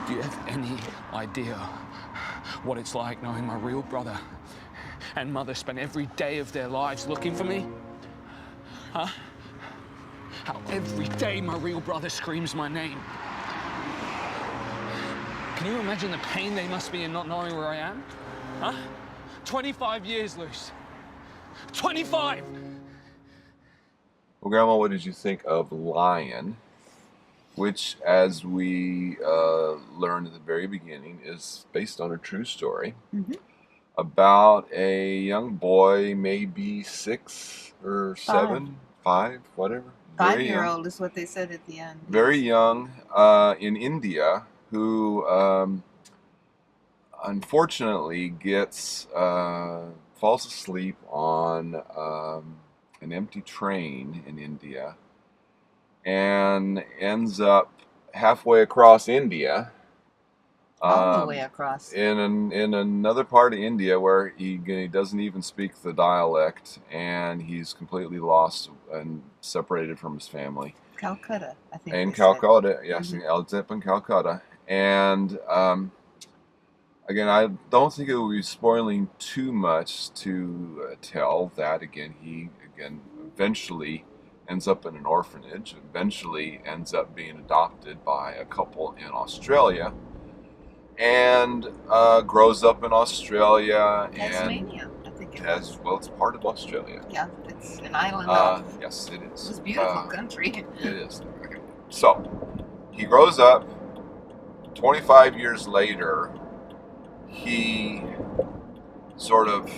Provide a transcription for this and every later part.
Do you have any idea what it's like knowing my real brother and mother spend every day of their lives looking for me? Huh? How every day my real brother screams my name. Can you imagine the pain they must be in not knowing where I am? Huh? 25 years, Luce. 25! Well, Grandma, what did you think of Lion, which, as we learned at the very beginning, is based on a true story about a young boy, maybe 6 or 7, 5, whatever. 5-year-old is what they said at the end. Very young, in India, who unfortunately falls asleep on an empty train in India and ends up halfway across India. All the way across. In another part of India where he doesn't even speak the dialect, and he's completely lost and separated from his family. Calcutta, I think. In Calcutta, yes, in Calcutta. And again, I don't think it would be spoiling too much to tell that, he eventually ends up in an orphanage, eventually ends up being adopted by a couple in Australia, and grows up in Australia. Tasmania, I think it was. Well, it's part of Australia. Yeah, it's an island. Yes, it is. It's a beautiful country. It is. So, he grows up. 25 years later, he sort of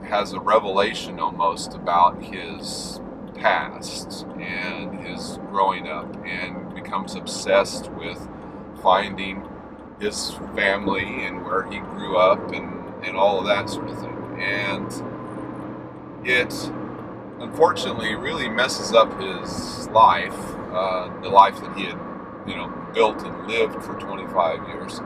has a revelation almost about his past and his growing up, and becomes obsessed with finding his family and where he grew up and all of that sort of thing. And it unfortunately really messes up his life, the life that he had built and lived for 25 years,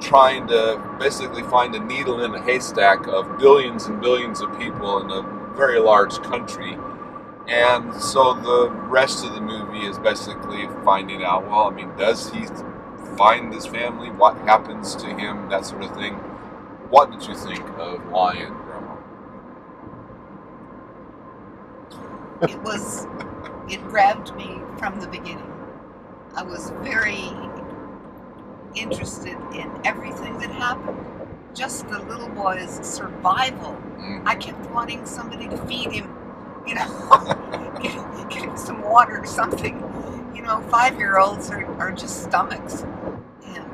trying to basically find a needle in a haystack of billions and billions of people in a very large country. And so the rest of the movie is basically finding out, does he find his family? What happens to him? That sort of thing. What did you think of Lion, Grandma? It grabbed me from the beginning. I was very interested in everything that happened. Just the little boy's survival. I kept wanting somebody to feed him, get him some water or something. 5-year-olds are just stomachs. And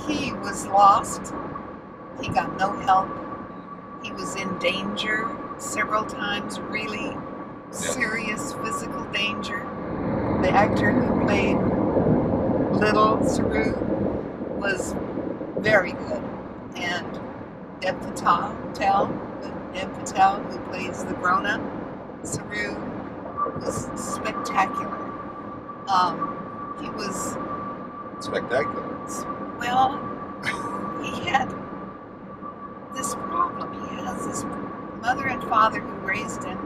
he was lost. He got no help. He was in danger several times, really serious physical danger. The actor who played Little Saru was very good. And Dev Patel, who plays the grown-up Saru, was spectacular. He was spectacular. Well, he had this problem. He has this mother and father who raised him,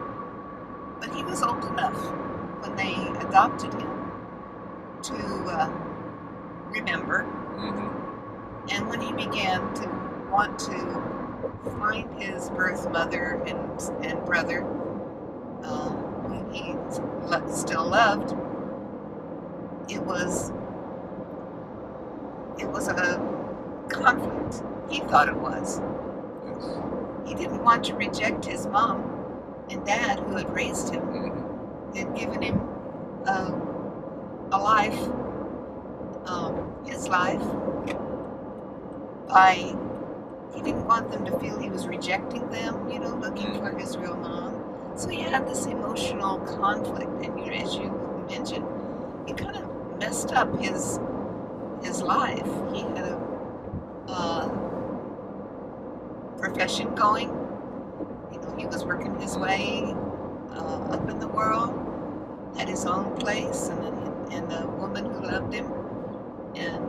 but he was old enough when they adopted him to remember. And when he began to want to find his birth mother and brother, who he still loved, it was a conflict. He thought it was. Yes. He didn't want to reject his mom and dad who had raised him, had given him a life, his life. He didn't want them to feel he was rejecting them, looking for his real mom. So he had this emotional conflict, and as you mentioned, it kind of messed up his life. He had a profession going. He was working his way up in the world, had his own place, and a woman who loved him and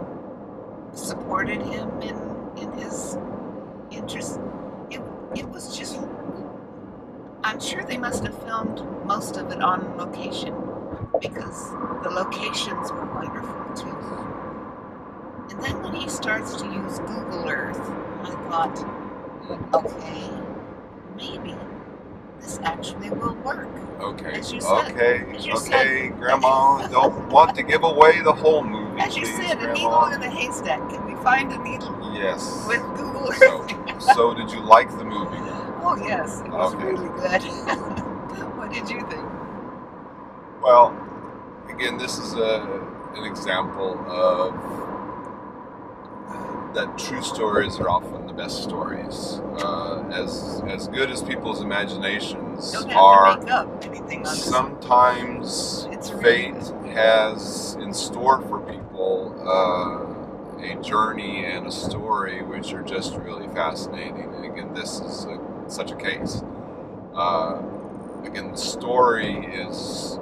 supported him in his interests. It was just, I'm sure they must have filmed most of it on location, because the locations were wonderful too. And then when he starts to use Google Earth, I thought, okay, maybe this actually will work. Okay. As you said. Okay, Grandma, don't want to give away the whole movie. As you please, said, a Grandma. needle in a haystack. Can we find a needle Yes. with Google Earth? So did you like the movie? Oh yes, it was Okay. really good. What did you think? Well, again, this is an example of that true stories are often the best stories. As good as people's imaginations Don't have are, to make up anything on this. sometimes It's really fate good. has in store for people a journey and a story which are just really fascinating. And again, this is such a case. Again, the story is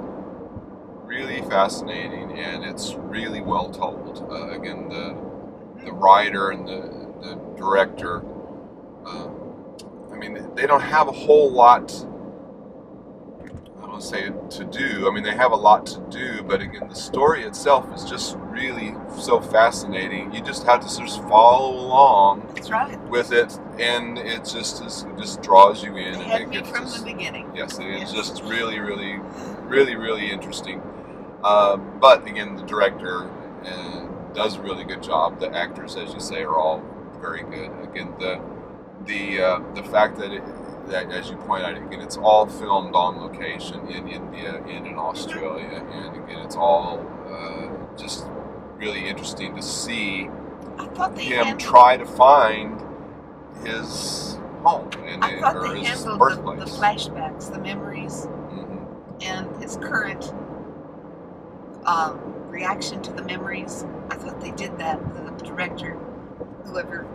really fascinating and it's really well told. Again, the writer and the director, I mean, they don't have a whole lot, I don't want to say to do. I mean, they have a lot to do, but again, the story itself is just really so fascinating. You just have to sort of follow along That's right. with it, and it just draws you in. They And had it me gets from just, the beginning. yes, it is Yes. just really, really, really, really interesting. But again, the director does a really good job. The actors, as you say, are all very good. Again, the fact that that, as you point out, again, it's all filmed on location in India and in Australia, and again, it's all just really interesting to see I thought they him handled, try to find his home I thought or they his handled birthplace. the flashbacks, the memories, Mhm. and his current reaction to the memories. I thought they did that. The director, whoever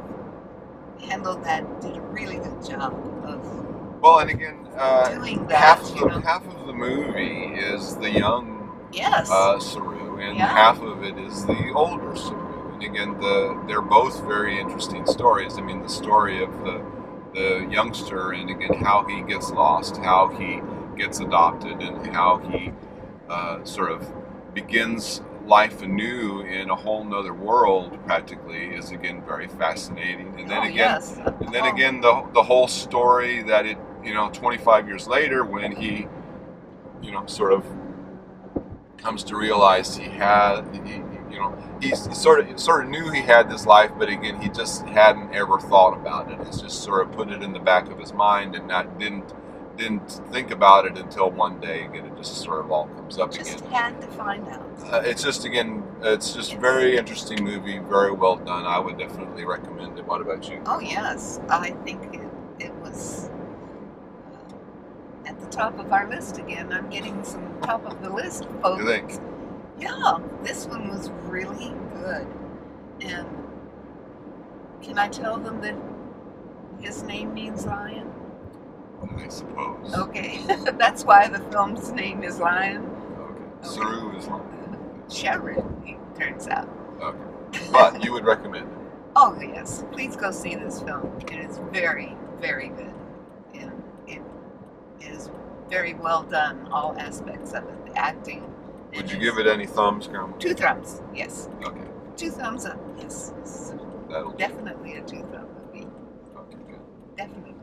handled that, did a really good job of Well, and again, doing that. half of the movie is the young Yes. Saru, and Yeah. half of it is the older Saru. And again, they're both very interesting stories. I mean, the story of the youngster, and again, how he gets lost, how he gets adopted, and how he sort of begins life anew in a whole nother world, practically, is again very fascinating. And then Oh, again, yes. and then again, the whole story that 25 years later, when he, sort of comes to realize he sort of knew he had this life, but again, he just hadn't ever thought about it. He's just sort of put it in the back of his mind and didn't think about it until one day. Again, it just sort of all comes up Just again. had to find out. It's just very interesting movie, very well done. I would definitely recommend it. What about you? Oh, yes. I think it was at the top of our list again. I'm getting some top of the list folks. You think? Yeah, this one was really good. And can I tell them that his name means lion? I suppose. Okay, that's why the film's name is Lion. Okay. Saru is long. Sharon, it turns out. Okay. But you would recommend it. Oh, yes. Please go see this film. It is very, very good. And it is very well done, all aspects of it. The acting. Would you give it any thumbs, Grandma? 2 thumbs, yes. Okay. 2 thumbs up, yes. It's That'll do. definitely a 2 thumb movie. Okay, good. Definitely.